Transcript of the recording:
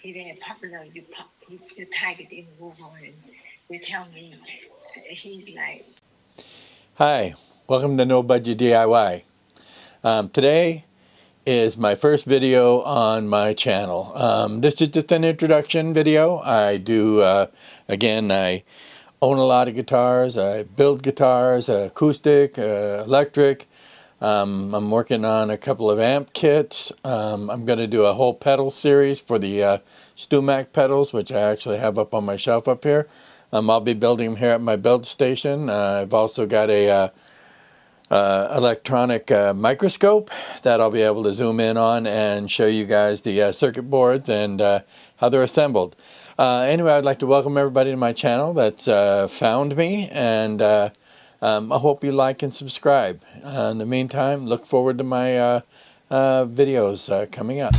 He very popular. You type it in Google and you tell me. He's like. Hi, welcome to No Budget DIY. Today is my first video on my channel. This is just an introduction video. I do, again, I own a lot of guitars. I build guitars, acoustic, electric. I'm working on a couple of amp kits. I'm going to do a whole pedal series for the StewMac pedals, which I actually have up on my shelf up here. I'll be building them here at my build station. I've also got a electronic microscope that I'll be able to zoom in on and show you guys the circuit boards and how they're assembled. Anyway, I'd like to welcome everybody to my channel that's found me, and I hope you like and subscribe. In the meantime, look forward to my videos coming up.